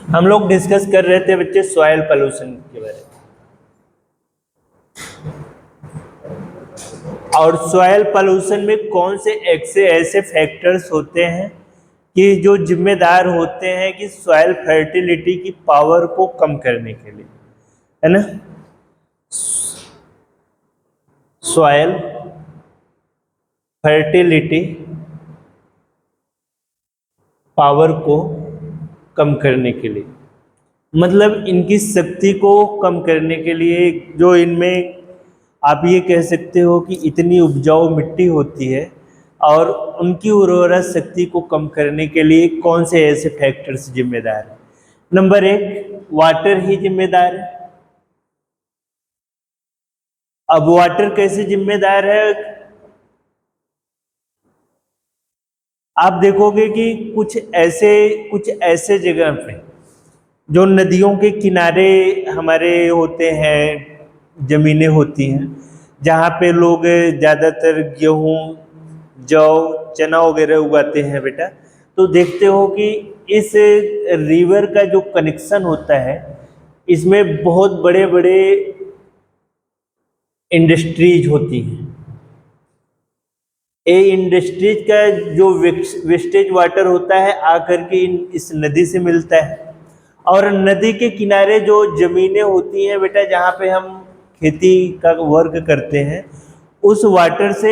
हम लोग डिस्कस कर रहे थे बच्चे सॉइल पोल्यूशन के बारे में, और सॉइल पोल्यूशन में कौन से ऐसे फैक्टर्स होते हैं कि जो जिम्मेदार होते हैं कि सॉइल फर्टिलिटी की पावर को कम करने के लिए, है ना। सॉइल फर्टिलिटी पावर को कम करने के लिए, मतलब इनकी शक्ति को कम करने के लिए, जो इनमें आप ये कह सकते हो कि इतनी उपजाऊ मिट्टी होती है और उनकी उर्वरा शक्ति को कम करने के लिए कौन से ऐसे फैक्टर्स जिम्मेदार हैं। नंबर 1, वाटर ही जिम्मेदार है। अब वाटर कैसे जिम्मेदार है? आप देखोगे कि कुछ ऐसे जगह पे जो नदियों के किनारे हमारे होते हैं, जमीनें होती हैं, जहाँ पे लोग ज़्यादातर गेहूँ, जौ, चना वगैरह उगाते हैं बेटा, तो देखते हो कि इस रिवर का जो कनेक्शन होता है, इसमें बहुत बड़े बड़े इंडस्ट्रीज होती हैं। ये इंडस्ट्रीज का जो वेस्टेज वाटर होता है आकर के इस नदी से मिलता है, और नदी के किनारे जो जमीनें होती हैं बेटा, जहाँ पे हम खेती का वर्क करते हैं, उस वाटर से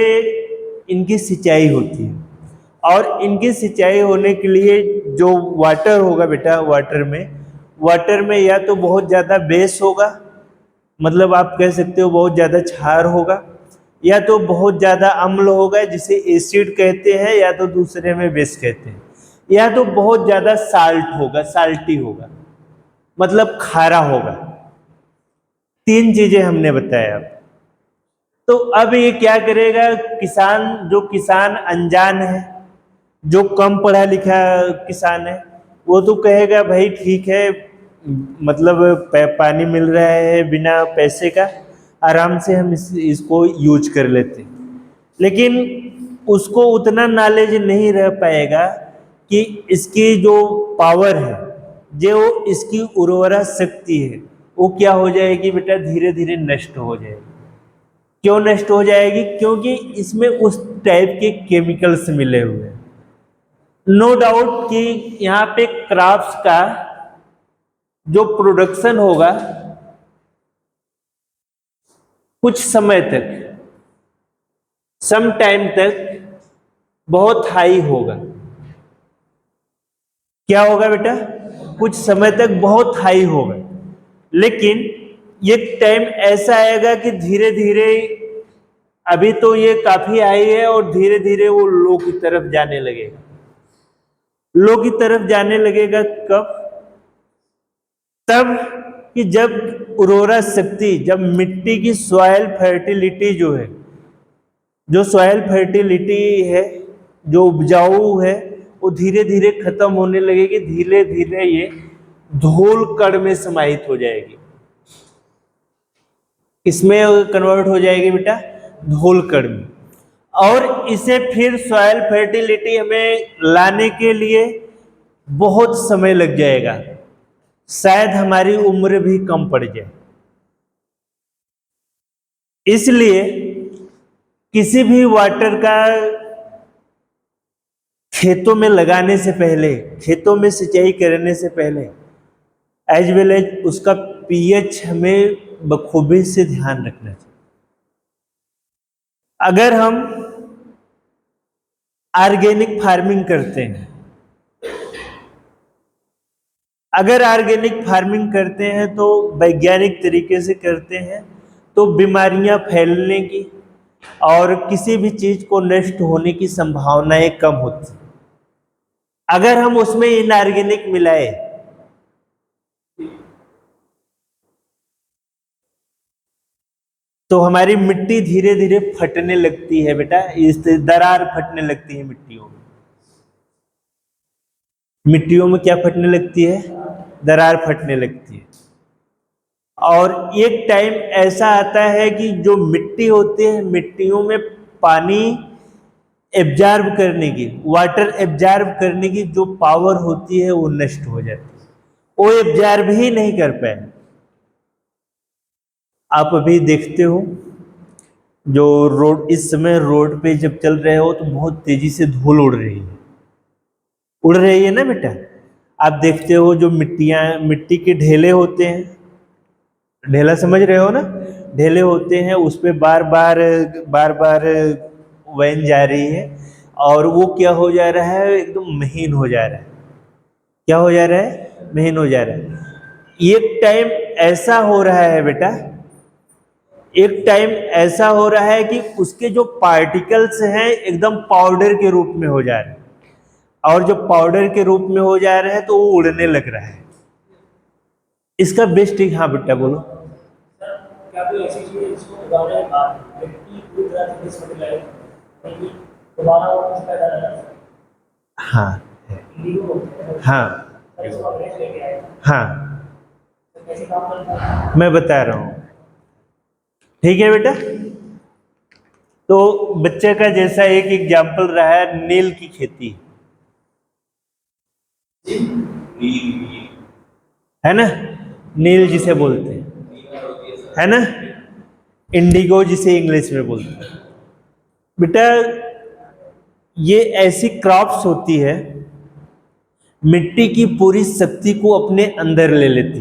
इनकी सिंचाई होती है। और इनकी सिंचाई होने के लिए जो वाटर होगा बेटा, वाटर में या तो बहुत ज़्यादा बेस होगा, मतलब आप कह सकते हो बहुत ज़्यादा क्षार होगा, या तो बहुत ज़्यादा अम्ल होगा जिसे एसिड कहते हैं, या तो दूसरे में बेस कहते हैं, या तो बहुत ज़्यादा साल्टी होगा, मतलब खारा होगा। 3 चीजें हमने बताया। तो अब ये क्या करेगा जो किसान अनजान है, जो कम पढ़ा लिखा किसान है, वो तो कहेगा भाई ठीक है, मतलब पानी मिल रहा है बिना पैसे का, आराम से हम इसको यूज कर लेते हैं। लेकिन उसको उतना नॉलेज नहीं रह पाएगा कि इसकी जो पावर है, जो इसकी उर्वरा शक्ति है, वो क्या हो जाएगी बेटा, धीरे धीरे नष्ट हो जाएगी। क्यों नष्ट हो जाएगी? क्योंकि इसमें उस टाइप के केमिकल्स मिले हुए हैं। नो डाउट कि यहाँ पे क्रॉप्स का जो प्रोडक्शन होगा कुछ समय तक, सम टाइम तक बहुत हाई होगा। क्या होगा बेटा? कुछ समय तक बहुत हाई होगा, लेकिन एक टाइम ऐसा आएगा कि धीरे धीरे, अभी तो ये काफी हाई है और धीरे धीरे वो लो की तरफ जाने लगेगा। लो की तरफ जाने लगेगा कब? तब कि जब उर्वरा शक्ति, जब मिट्टी की सॉइल फर्टिलिटी जो सॉइल फर्टिलिटी है, जो उपजाऊ है, वो धीरे धीरे खत्म होने लगेगी। धीरे धीरे ये धूल कण में समाहित हो जाएगी। इसमें कन्वर्ट हो जाएगी बेटा, धूल कण में। और इसे फिर सॉइल फर्टिलिटी हमें लाने के लिए बहुत समय लग जाएगा, शायद हमारी उम्र भी कम पड़ जाए। इसलिए किसी भी वाटर का खेतों में लगाने से पहले, खेतों में सिंचाई करने से पहले, एज वेल एज उसका पीएच हमें बखूबी से ध्यान रखना चाहिए। अगर हम ऑर्गेनिक फार्मिंग करते हैं, तो वैज्ञानिक तरीके से करते हैं, तो बीमारियां फैलने की और किसी भी चीज को नष्ट होने की संभावनाएं कम होती। अगर हम उसमें इनऑर्गेनिक मिलाए तो हमारी मिट्टी धीरे धीरे फटने लगती है बेटा, इस दरार फटने लगती है मिट्टियों में क्या फटने लगती है? दरार फटने लगती है। और एक टाइम ऐसा आता है कि जो मिट्टी होती है, मिट्टियों में पानी एब्जॉर्ब करने की, वाटर एब्जॉर्ब करने की जो पावर होती है वो नष्ट हो जाती है, वो एब्जॉर्ब ही नहीं कर पाए। आप अभी देखते हो जो रोड, इस समय रोड पे जब चल रहे हो तो बहुत तेजी से धूल उड़ रही है ना बेटा। आप देखते हो जो मिट्टी के ढेले होते हैं, ढेला समझ रहे हो ना, ढेले होते हैं, उस पे बार बार वैन जा रही है और वो क्या हो जा रहा है, एकदम महीन हो जा रहा है। क्या हो जा रहा है? महीन हो जा रहा है। एक टाइम ऐसा हो रहा है बेटा, एक टाइम ऐसा हो रहा है कि उसके जो पार्टिकल्स हैं एकदम पाउडर के रूप में हो जा रहे हैं, और जब पाउडर के रूप में हो जा रहे हैं तो वो उड़ने लग रहा है। इसका बेस्ट, हाँ बेटा बोलो। क्या कोई ऐसी चीज है जिसको उगाने के बाद मिट्टी पूरी तरह से डिसफर्टिलाइज होगी, दोबारा वो कुछ पैदा नहीं कर सकती? हाँ हाँ हाँ, कैसे काम करता है मैं बता रहा हूँ। ठीक है बेटा, तो बच्चे का जैसा एक एग्जाम्पल रहा है नील की खेती, है ना, नील जिसे बोलते हैं, है ना, इंडिगो जिसे इंग्लिश में बोलते हैं। बेटा ये ऐसी क्रॉप्स होती है, मिट्टी की पूरी शक्ति को अपने अंदर ले लेती,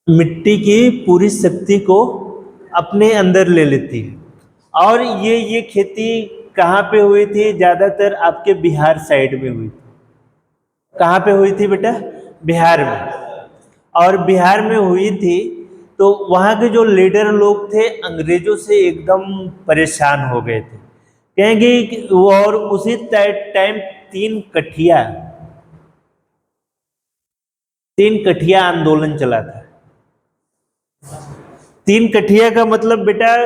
मिट्टी की पूरी शक्ति को अपने अंदर ले लेती है। और ये खेती कहाँ पे हुई थी? ज्यादातर आपके बिहार साइड में हुई थी। कहाँ पे हुई थी बेटा? बिहार में। और बिहार में हुई थी तो वहाँ के जो लीडर लोग थे अंग्रेजों से एकदम परेशान हो गए थे, कहेंगे कि और उसी टाइम तीन कठिया आंदोलन चला था। तीन कठिया का मतलब बेटा,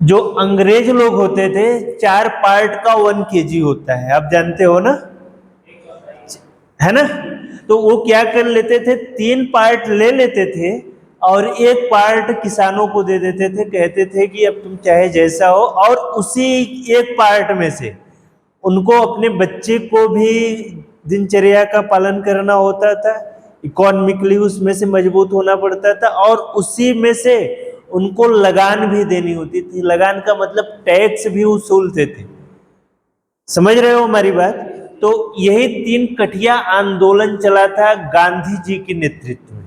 जो अंग्रेज लोग होते थे 4 पार्ट का 1 केजी होता है, आप जानते हो ना, है ना। तो वो क्या कर लेते थे, 3 पार्ट ले लेते थे और 1 पार्ट किसानों को दे देते थे, कहते थे कि अब तुम चाहे जैसा हो। और उसी 1 पार्ट में से उनको अपने बच्चे को भी दिनचर्या का पालन करना होता था, इकोनॉमिकली उसमें से मजबूत होना पड़ता था, और उसी में से उनको लगान भी देनी होती थी। लगान का मतलब टैक्स भी वसूलते थे। समझ रहे हो हमारी बात? तो यही 3 कठिया आंदोलन चला था गांधी जी के नेतृत्व में।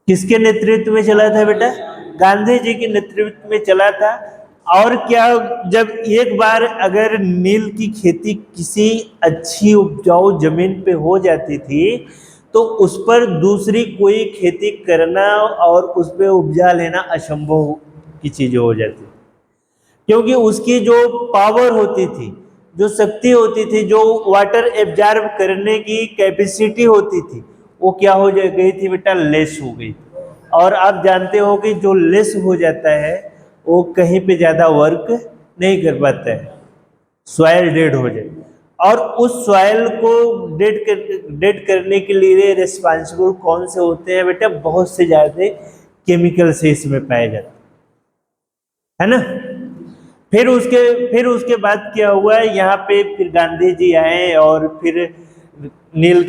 किसके नेतृत्व में चला था बेटा? गांधी जी के नेतृत्व में चला था। और क्या, जब एक बार अगर नील की खेती किसी अच्छी उपजाऊ जमीन पे हो जाती थी तो उस पर दूसरी कोई खेती करना और उस पर उपजा लेना असंभव की चीज हो जाती, क्योंकि उसकी जो पावर होती थी, जो शक्ति होती थी, जो वाटर एब्जॉर्ब करने की कैपेसिटी होती थी, वो क्या हो गई थी बेटा? लेस हो गई। और आप जानते हो कि जो लेस हो जाता है वो कहीं पे ज्यादा वर्क नहीं कर पाता है, सॉइल डेड हो जाए। और उस सॉइल को डेड करने के लिए रिस्पॉन्सिबल कौन से होते हैं बेटा? बहुत से ज्यादा केमिकल से इसमें पाए जाते है ना। फिर उसके बाद क्या हुआ, यहाँ पे फिर गांधी जी आए और फिर नील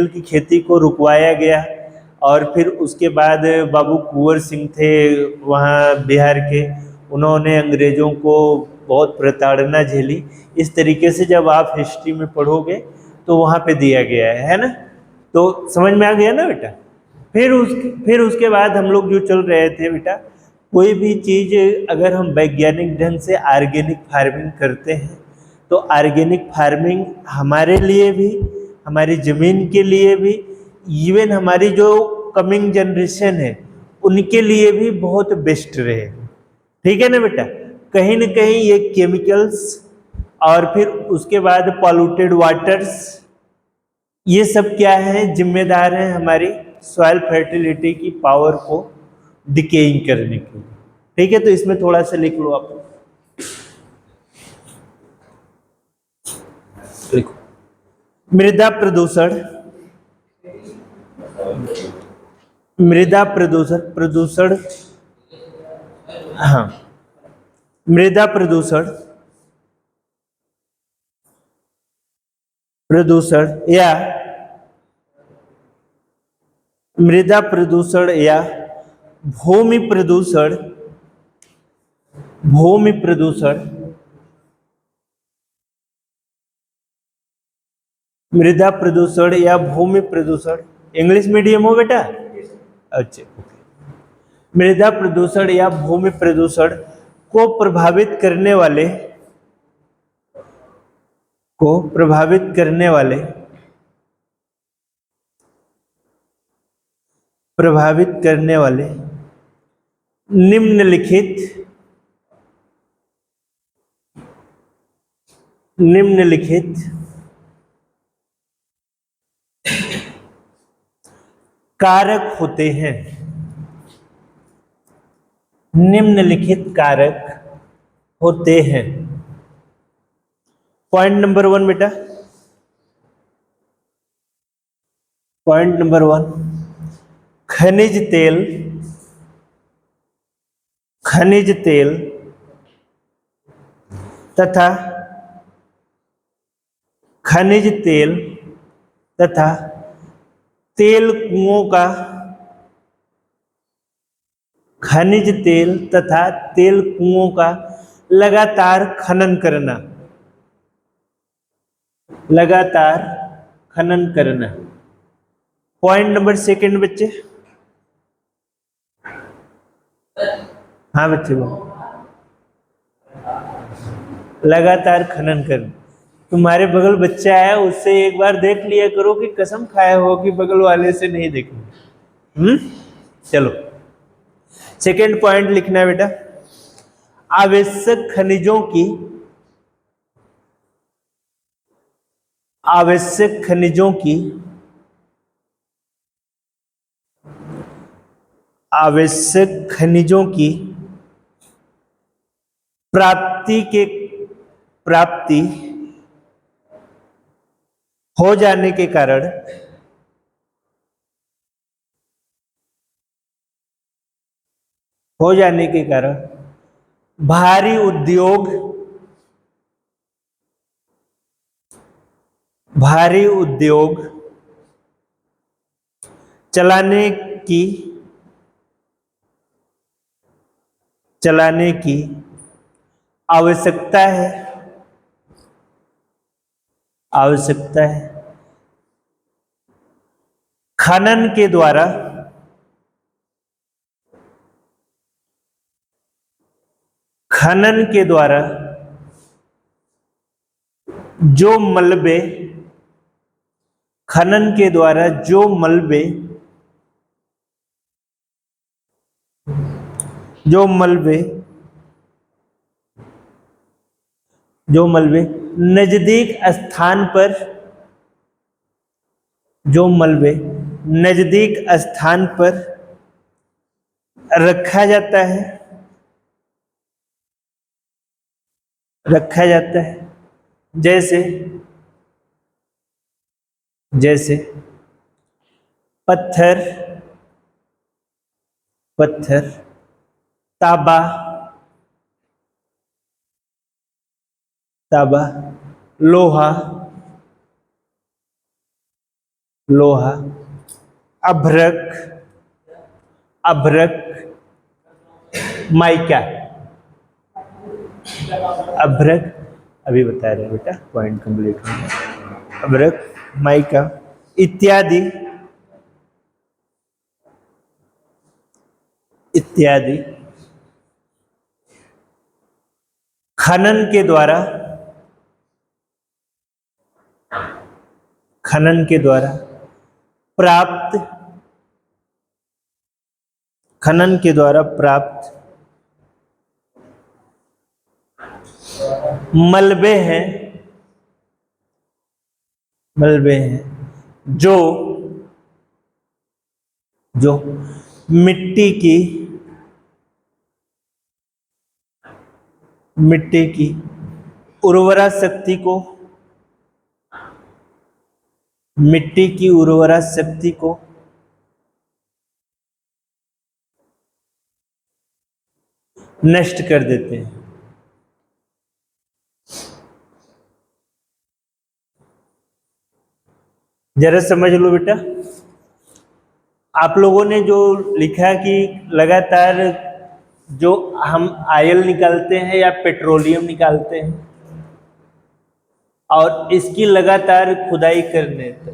की खेती को रुकवाया गया। और फिर उसके बाद बाबू कुंवर सिंह थे वहाँ बिहार के, उन्होंने अंग्रेजों को बहुत प्रताड़ना झेली। इस तरीके से जब आप हिस्ट्री में पढ़ोगे तो वहाँ पे दिया गया है ना, तो समझ में आ गया ना बेटा। फिर उसके बाद हम लोग जो चल रहे थे बेटा, कोई भी चीज़ अगर हम वैज्ञानिक ढंग से ऑर्गेनिक फार्मिंग करते हैं तो ऑर्गेनिक फार्मिंग हमारे लिए भी, हमारी ज़मीन के लिए भी, इवन हमारी जो कमिंग जनरेशन है उनके लिए भी बहुत बेस्ट रहेगा। ठीक है ना बेटा। कहीं ना कहीं ये केमिकल्स और फिर उसके बाद पॉल्यूटेड वाटर्स, ये सब क्या है, जिम्मेदार हैं हमारी सॉइल फर्टिलिटी की पावर को डिकेइंग करने के लिए। ठीक है, तो इसमें थोड़ा सा लिख लो आप, लिखो मृदा प्रदूषण। मृदा प्रदूषण, हाँ, मृदा प्रदूषण, प्रदूषण या मृदा प्रदूषण या भूमि प्रदूषण, भूमि प्रदूषण, मृदा प्रदूषण या भूमि प्रदूषण। इंग्लिश मीडियम हो बेटा? अच्छा, मृदा प्रदूषण या भूमि प्रदूषण को प्रभावित करने वाले, को प्रभावित करने वाले, प्रभावित करने वाले निम्नलिखित, निम्नलिखित कारक होते हैं, निम्नलिखित कारक होते हैं। पॉइंट नंबर 1 बेटा, पॉइंट नंबर 1, खनिज तेल, खनिज तेल तथा खनिज तेल तथा तेल कुओं का, खनिज तेल तथा तेल कुओं का लगातार खनन करना, लगातार खनन करना। पॉइंट नंबर 2 बच्चे, हाँ बच्चे वो लगातार खनन करना। तुम्हारे बगल बच्चा है, उससे एक बार देख लिया करो कि कसम खाया हो कि बगल वाले से नहीं देखना। चलो, सेकंड पॉइंट लिखना है बेटा, आवश्यक खनिजों की, आवश्यक खनिजों की, आवश्यक खनिजों की प्राप्ति के, प्राप्ति हो जाने के कारण, हो जाने के कारण भारी उद्योग, भारी उद्योग चलाने की, चलाने की आवश्यकता है, आवश्यकता है। खनन के द्वारा, खनन के द्वारा जो मलबे, खनन के द्वारा जो मलबे, जो मलबे, जो मलबे नजदीक स्थान पर, जो मलबे नजदीक स्थान पर रखा जाता है, रखा जाता है, जैसे, जैसे पत्थर, पत्थर, तांबा, तांबा, लोहा, लोहा, अभ्रक, अभ्रक, माइका, अभ्रक, अभी बता रहे हैं बेटा, पॉइंट कंप्लीट हो गया। अभ्रक, माइका इत्यादि, इत्यादि खनन के द्वारा, खनन के द्वारा प्राप्त, खनन के द्वारा प्राप्त मलबे हैं, मलबे हैं जो, जो मिट्टी की, मिट्टी की उर्वरा शक्ति को, मिट्टी की उर्वरा शक्ति को नष्ट कर देते हैं, जरा समझ लो बेटा, आप लोगों ने जो लिखा कि लगातार जो हम ऑयल निकालते हैं या पेट्रोलियम निकालते हैं और इसकी लगातार खुदाई करने से,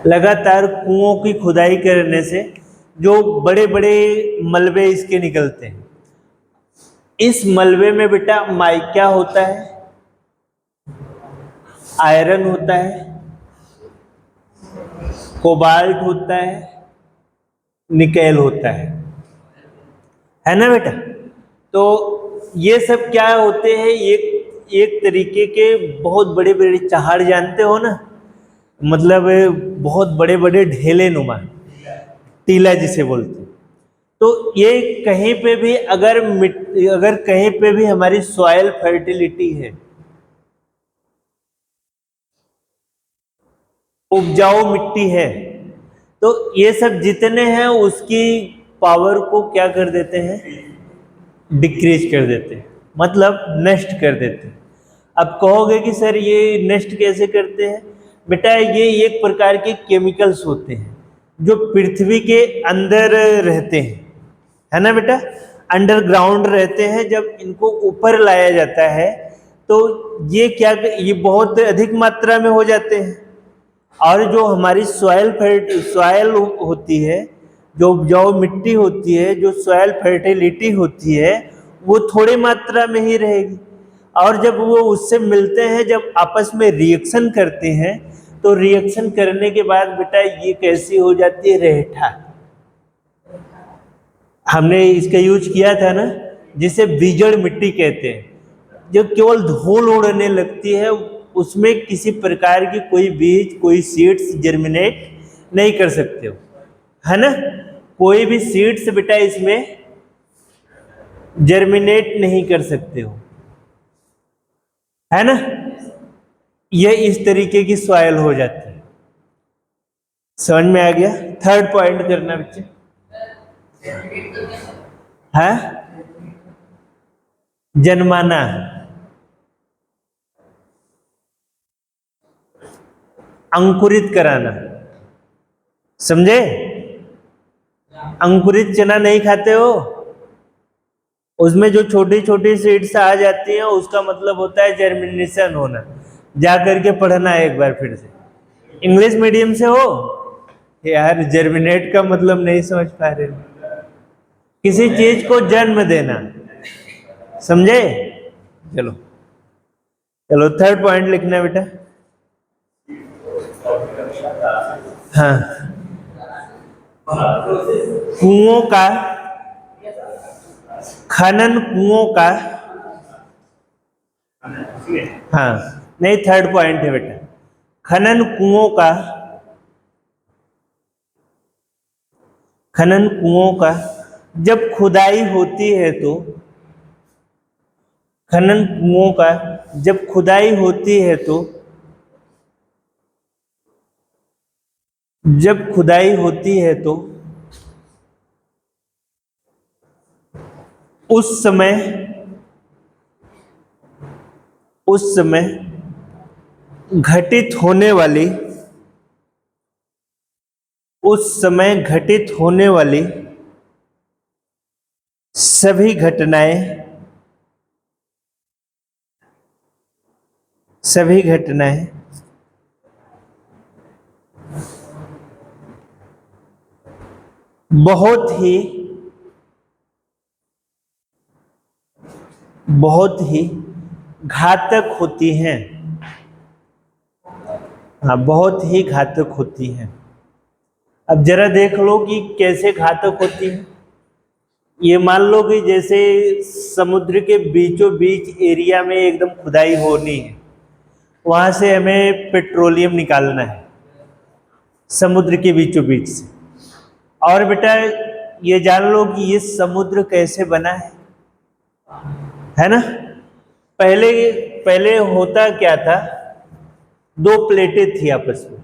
लगातार कुओं की खुदाई करने से जो बड़े बड़े मलबे इसके निकलते हैं, इस मलबे में बेटा माइका होता है, आयरन होता है, कोबाल्ट होता है, निकेल होता है ना बेटा। तो ये सब क्या होते हैं, एक तरीके के बहुत बड़े बड़े चहाड़, जानते हो ना, मतलब बहुत बड़े बड़े ढेले नुमा, टीला जिसे बोलते हैं। तो ये कहीं पे भी अगर कहीं पे भी हमारी सॉइल फर्टिलिटी है, उपजाऊ मिट्टी है, तो ये सब जितने हैं उसकी पावर को क्या कर देते हैं, डिक्रीज कर देते हैं, मतलब नष्ट कर देते हैं। अब कहोगे कि सर ये नष्ट कैसे करते हैं? बेटा ये एक प्रकार के केमिकल्स होते हैं जो पृथ्वी के अंदर रहते हैं, है ना बेटा, अंडरग्राउंड रहते हैं। जब इनको ऊपर लाया जाता है तो ये बहुत अधिक मात्रा में हो जाते हैं, और जो हमारी सॉयल होती है, जो उपजाऊ मिट्टी होती है, जो सॉयल फर्टिलिटी होती है, वो थोड़ी मात्रा में ही रहेगी। और जब वो उससे मिलते हैं, जब आपस में रिएक्शन करते हैं, तो रिएक्शन करने के बाद बेटा ये कैसी हो जाती है, रेठा। हमने इसका यूज किया था ना, जिसे बीजड़ मिट्टी कहते हैं, जो केवल धूल उड़ने लगती है, उसमें किसी प्रकार की कोई बीज, कोई सीड्स जर्मिनेट नहीं कर सकते हो, है ना। कोई भी सीड्स बेटा इसमें जर्मिनेट नहीं कर सकते हो, है ना। ये इस तरीके की सॉइल हो जाती है। समझ में आ गया? थर्ड पॉइंट करना बच्चे, है जन्माना, अंकुरित कराना। समझे? अंकुरित चना नहीं खाते हो, उसमें जो छोटी छोटी सीड्स आ जाती हैं, उसका मतलब होता है जर्मिनेशन होना। जा करके पढ़ना एक बार फिर से। इंग्लिश मीडियम से हो यार, जर्मिनेट का मतलब नहीं समझ पा रहे हो, किसी चीज को जन्म देना, समझे? चलो चलो, थर्ड पॉइंट लिखना है बेटा। हाँ, कुओं का खनन, कुओं का, हाँ नहीं, थर्ड पॉइंट है बेटा, खनन कुओं का, खनन कुओं का जब खुदाई होती है तो, खनन कुओं का जब खुदाई होती है तो, जब खुदाई होती है तो उस समय घटित होने वाली, उस समय घटित होने वाली सभी घटनाएं बहुत ही घातक होती हैं। हाँ, बहुत ही घातक होती हैं। अब जरा देख लो कि कैसे घातक होती हैं। ये मान लो कि जैसे समुद्र के बीचों बीच एरिया में एकदम खुदाई होनी है, वहां से हमें पेट्रोलियम निकालना है समुद्र के बीचों बीच से। और बेटा ये जान लो कि ये समुद्र कैसे बना है ना। पहले होता क्या था, दो प्लेटें थी आपस में।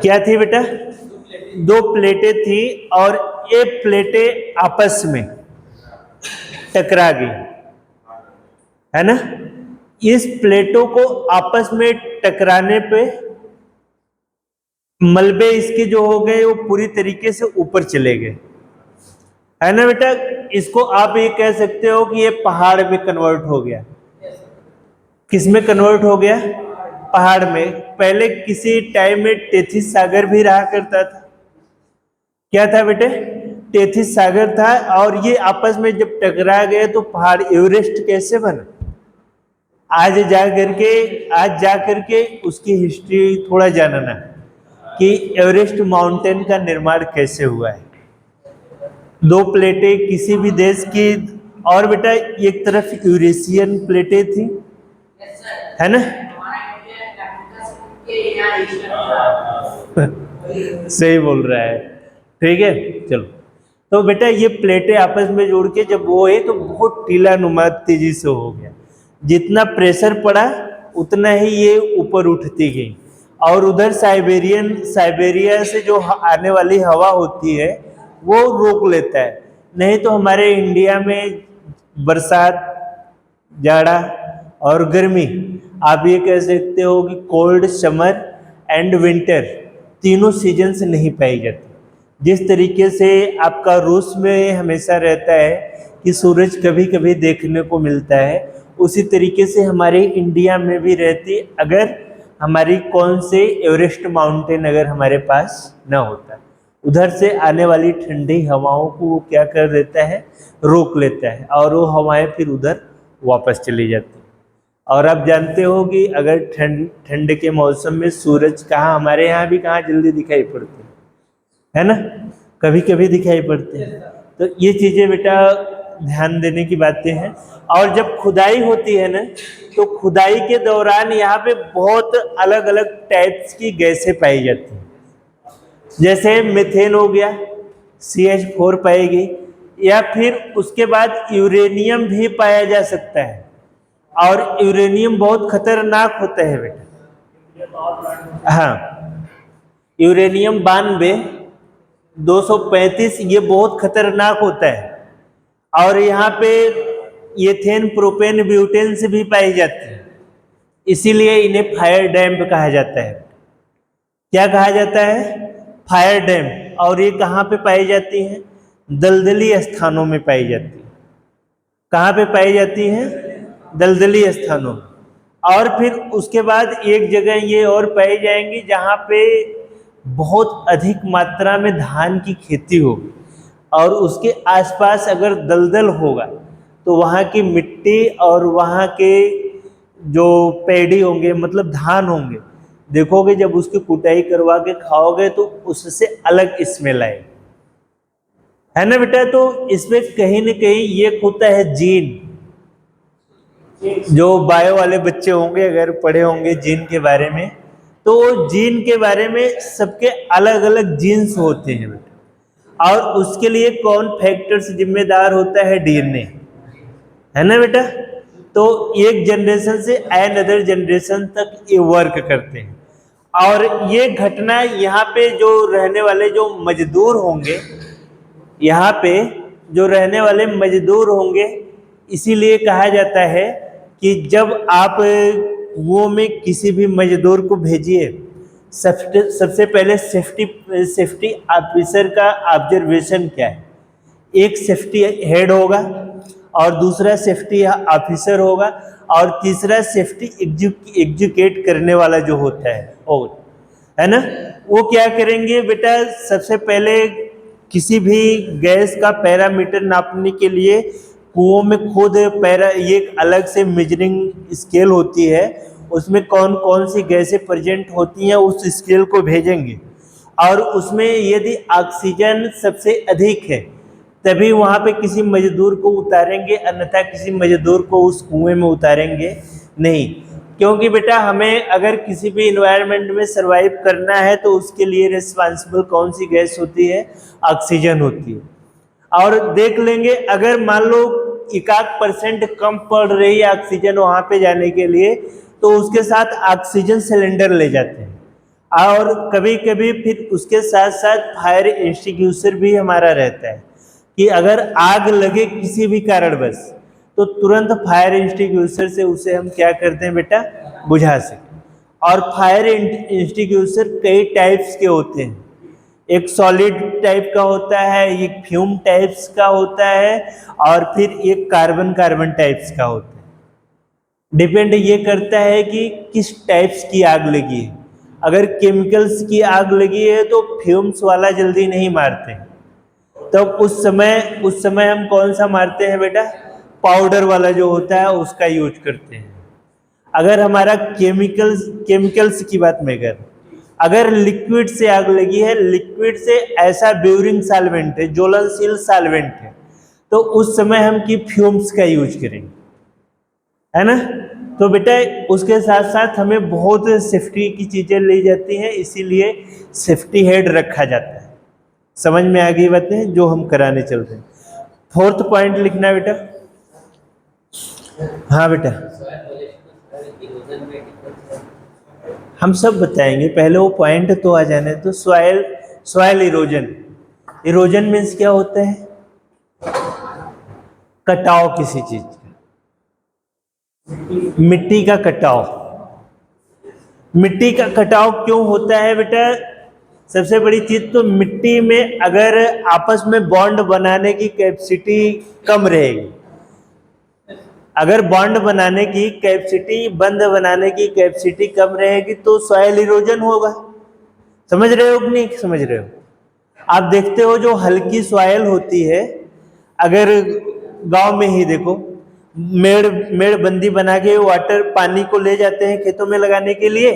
क्या थी बेटा? दो प्लेटें थी, और ये प्लेटें आपस में टकरा गई, है ना। इस प्लेटों को आपस में टकराने पे मलबे इसके जो हो गए वो पूरी तरीके से ऊपर चले गए, है ना बेटा। इसको आप ये कह सकते हो कि ये पहाड़ में कन्वर्ट हो गया। किस में कन्वर्ट हो गया? पहाड़ में। पहले किसी टाइम में टेथिस सागर भी रहा करता था। क्या था बेटे? टेथिस सागर था। और ये आपस में जब टकरा गए तो पहाड़ एवरेस्ट कैसे बना? आज जा करके उसकी हिस्ट्री थोड़ा जानना कि एवरेस्ट माउंटेन का निर्माण कैसे हुआ है। दो प्लेटें किसी भी देश की, और बेटा एक तरफ यूरेशियन प्लेटें थी, है ना? सही बोल रहा है, ठीक है। चलो, तो बेटा ये प्लेटें आपस में जोड़ के जब वो है तो बहुत टीला नुमा तेजी से हो गया। जितना प्रेशर पड़ा उतना ही ये ऊपर उठती गई। और उधर साइबेरिया से जो आने वाली हवा होती है वो रोक लेता है। नहीं तो हमारे इंडिया में बरसात, जाड़ा और गर्मी, आप ये कह सकते हो कि कोल्ड, समर एंड विंटर, तीनों सीजन्स नहीं पाई जाती। जिस तरीके से आपका रूस में हमेशा रहता है कि सूरज कभी कभी देखने को मिलता है, उसी तरीके से हमारे इंडिया में भी रहती अगर हमारी कौन से एवरेस्ट माउंटेन अगर हमारे पास ना होता। उधर से आने वाली ठंडी हवाओं को वो क्या कर देता है? रोक लेता है, और वो हवाएं फिर उधर वापस चली जाती। और आप जानते हो कि अगर ठंड के मौसम में सूरज कहाँ, हमारे यहाँ भी कहाँ जल्दी दिखाई पड़ते है ना, कभी कभी दिखाई पड़ते हैं। तो ये चीज़ें बेटा ध्यान देने की बातें हैं। और जब खुदाई होती है ना, तो खुदाई के दौरान यहाँ पे बहुत अलग अलग टाइप्स की गैसें पाई जाती हैं। जैसे मीथेन हो गया, CH4 पाएगी, या फिर उसके बाद यूरेनियम भी पाया जा सकता है। और यूरेनियम बहुत खतरनाक होता है बेटा। हाँ, यूरेनियम 92, 235 ये बहुत खतरनाक होता है। और यहाँ पे एथेन, प्रोपेन, ब्यूटेन से भी पाई जाती है, इसीलिए इन्हें फायर डैम्प कहा जाता है। क्या कहा जाता है? फायर डैम्प। और ये कहाँ पे पाई जाती हैं? दलदली स्थानों में पाई जाती है। कहाँ पे पाई जाती हैं? दलदली स्थानों में। और फिर उसके बाद एक जगह ये और पाई जाएंगी जहाँ पे बहुत अधिक मात्रा में धान की खेती होगी, और उसके आसपास अगर दलदल होगा तो वहाँ की मिट्टी और वहाँ के जो पैडी होंगे, मतलब धान होंगे, देखोगे जब उसकी कुटाई करवा के खाओगे तो उससे अलग स्मेल आए, है ना बेटा। तो इसमें कहीं न कहीं ये होता है जीन। जो बायो वाले बच्चे होंगे, अगर पढ़े होंगे जीन के बारे में, तो जीन के बारे में सबके अलग अलग जीन्स होते हैं बेटा। और उसके लिए कौन फैक्टर्स जिम्मेदार होता है? DNA, है ना बेटा। तो एक जनरेशन से अनदर जनरेशन तक ये वर्क करते हैं। और ये घटना यहाँ पे जो रहने वाले जो मजदूर होंगे, यहाँ पे जो रहने वाले मजदूर होंगे, इसीलिए कहा जाता है कि जब आप कुओं में किसी भी मजदूर को भेजिए, सबसे पहले सेफ्टी ऑफिसर का ऑब्जर्वेशन क्या है? एक सेफ्टी हेड होगा, और दूसरा सेफ्टी ऑफिसर होगा, और तीसरा सेफ्टी एग्जीक्यूट करने वाला जो होता है ना। वो क्या करेंगे बेटा? सबसे पहले किसी भी गैस का पैरामीटर नापने के लिए कुओं में खुद एक अलग से मेजरिंग स्केल होती है, उसमें कौन कौन सी गैसें प्रेजेंट होती हैं उस स्केल को भेजेंगे। और उसमें यदि ऑक्सीजन सबसे अधिक है तभी वहाँ पे किसी मजदूर को उतारेंगे, अन्यथा किसी मजदूर को उस कुएं में उतारेंगे नहीं। क्योंकि बेटा हमें अगर किसी भी इन्वायरमेंट में सरवाइव करना है तो उसके लिए रिस्पांसिबल कौन सी गैस होती है? ऑक्सीजन होती है। और देख लेंगे अगर मान लो 1% कम पड़ रही है ऑक्सीजन वहाँ पे जाने के लिए, तो उसके साथ ऑक्सीजन सिलेंडर ले जाते हैं। और कभी कभी फिर उसके साथ साथ फायर एक्सटिंग्विशर भी हमारा रहता है कि अगर आग लगे किसी भी कारणवश तो तुरंत फायर एक्सटिंग्विशर से उसे हम क्या करते हैं बेटा, बुझा सकें। और फायर एक्सटिंग्विशर कई टाइप्स के होते हैं, एक सॉलिड टाइप का होता है, एक फ्यूम टाइप्स का होता है, और फिर एक कार्बन कार्बन टाइप्स का होता है। डिपेंड ये करता है कि किस टाइप्स की आग लगी है। अगर केमिकल्स की आग लगी है तो फ्यूम्स वाला जल्दी नहीं मारते, तो उस समय हम कौन सा मारते हैं बेटा, पाउडर वाला जो होता है उसका यूज करते हैं। अगर हमारा केमिकल्स की बात में अगर लिक्विड से आग लगी है, लिक्विड से ऐसा ब्यूरिंग सॉल्वेंट है, ज्वलनशील सॉल्वेंट है, तो उस समय हम की फ्यूम्स का यूज करेंगे, है ना। तो बेटा उसके साथ साथ हमें बहुत सेफ्टी की चीजें ली जाती हैं, इसीलिए सेफ्टी हेड रखा जाता है। समझ में आ गई बातें जो हम कराने चल रहे हैं। फोर्थ पॉइंट लिखना बेटा। हाँ बेटा, हम सब बताएंगे, पहले वो पॉइंट तो आ जाने। तो सॉइल इरोजन, इरोजन मीन्स क्या होता है, कटाव किसी चीज का, मिट्टी का कटाव। मिट्टी का कटाव क्यों होता है बेटा, सबसे बड़ी चीज तो मिट्टी में अगर आपस में बॉन्ड बनाने की कैपेसिटी कम रहेगी, अगर बॉन्ड बनाने की कैपेसिटी, बंध बनाने की कैपेसिटी कम रहेगी तो सॉइल इरोजन होगा। समझ रहे हो कि नहीं समझ रहे हो? आप देखते हो जो हल्की सॉइल होती है, अगर गांव में ही देखो, मेड़ बंदी बना के वाटर पानी को ले जाते हैं खेतों में लगाने के लिए।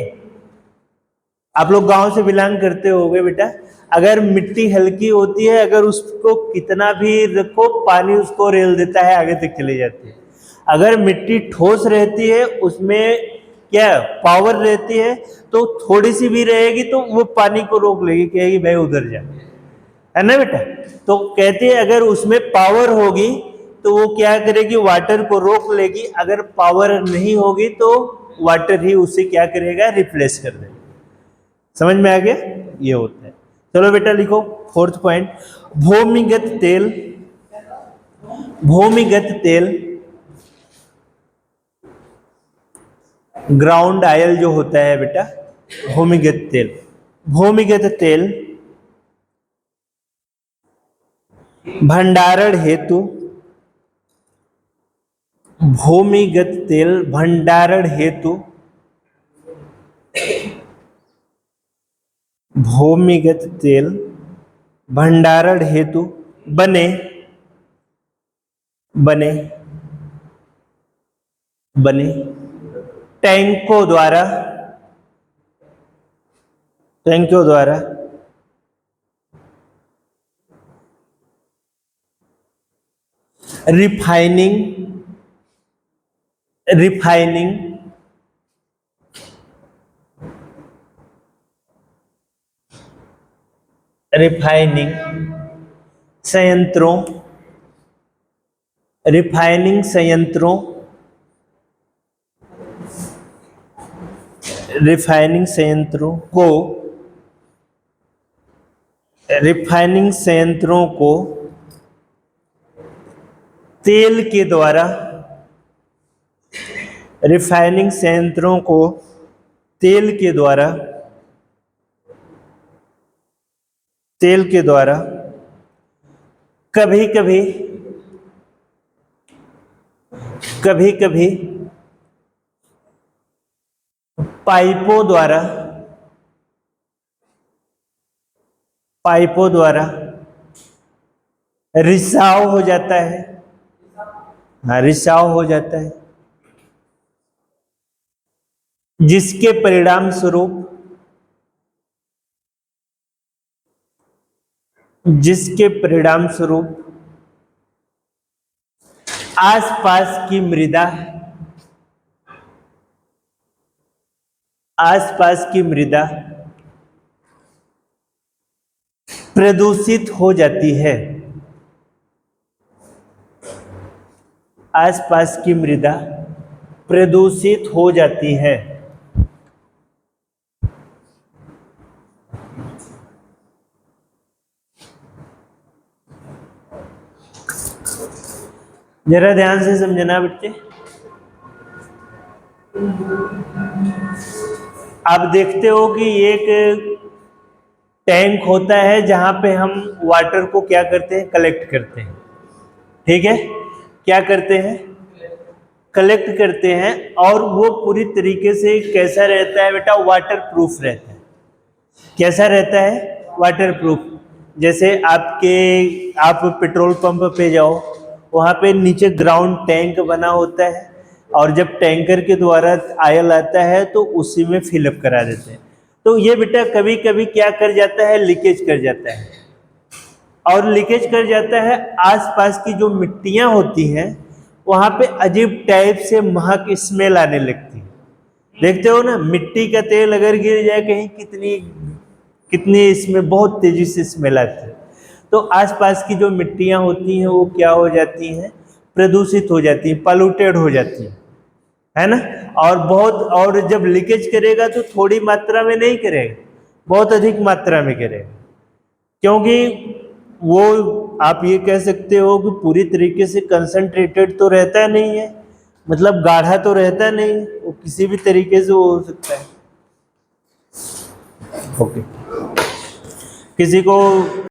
आप लोग गांव से बिलोंग करते होगे बेटा, अगर मिट्टी हल्की होती है, अगर उसको कितना भी रखो, पानी उसको रेल देता है, आगे तक चली जाती है। अगर मिट्टी ठोस रहती है, उसमें क्या पावर रहती है, तो थोड़ी सी भी रहेगी तो वो पानी को रोक लेगी, कहेगी भाई उधर जा, है ना बेटा। तो कहते हैं अगर उसमें पावर होगी तो वो क्या करेगी, वाटर को रोक लेगी, अगर पावर नहीं होगी तो वाटर ही उसे क्या करेगा, रिप्लेस कर देगा। समझ में आ गया, ये होता है। चलो बेटा लिखो फोर्थ पॉइंट, भूमिगत तेल। भूमिगत तेल, ग्राउंड ऑयल जो होता है बेटा, भूमिगत तेल। भूमिगत तेल भंडारण हेतु, भूमिगत तेल भंडारण हेतु, भूमिगत तेल भंडारण हेतु बने बने बने टैंकों द्वारा, टैंकों द्वारा रिफाइनिंग रिफाइनिंग रिफाइनिंग संयंत्रों, रिफाइनिंग संयंत्रों, रिफाइनिंग संयंत्रों को, रिफाइनिंग संयंत्रों को तेल के द्वारा, रिफाइनिंग संयंत्रों को तेल के द्वारा, तेल के द्वारा कभी कभी कभी कभी पाइपों द्वारा, पाइपों द्वारा रिसाव हो जाता है। हाँ, रिसाव हो जाता है, जिसके परिणाम स्वरूप, जिसके परिणाम स्वरूप आसपास की मृदा, आसपास की मृदा प्रदूषित हो जाती है। आसपास की मृदा प्रदूषित हो जाती है। जरा ध्यान से समझना बच्चे। आप देखते हो कि एक टैंक होता है जहां पे हम वाटर को क्या करते हैं, कलेक्ट करते हैं। ठीक है, क्या करते हैं, कलेक्ट करते हैं। और वो पूरी तरीके से कैसा रहता है बेटा, वाटर प्रूफ रहता है। कैसा रहता है, वाटर प्रूफ। जैसे आप पेट्रोल पंप पे जाओ, वहाँ पे नीचे ग्राउंड टैंक बना होता है, और जब टैंकर के द्वारा आयल आता है तो उसी में फिलअप करा देते हैं। तो ये बेटा कभी कभी क्या कर जाता है, लीकेज कर जाता है। और लीकेज कर जाता है, आसपास की जो मिट्टियाँ होती हैं वहाँ पे अजीब टाइप से महक, स्मेल आने लगती है। देखते हो ना, मिट्टी का तेल अगर गिर जाए कहीं, कितनी कितनी इसमें बहुत तेजी से स्मेल आती है। तो आसपास की जो मिट्टियाँ होती हैं वो क्या हो जाती हैं, प्रदूषित हो जाती हैं, पॉल्यूटेड हो जाती हैं, है ना। और जब लीकेज करेगा तो थोड़ी मात्रा में नहीं करेगा, बहुत अधिक मात्रा में करेगा। क्योंकि वो, आप ये कह सकते हो कि पूरी तरीके से कंसंट्रेटेड तो रहता नहीं है, मतलब गाढ़ा तो रहता नहीं है, वो किसी भी तरीके से वो हो सकता है। ओके, किसी को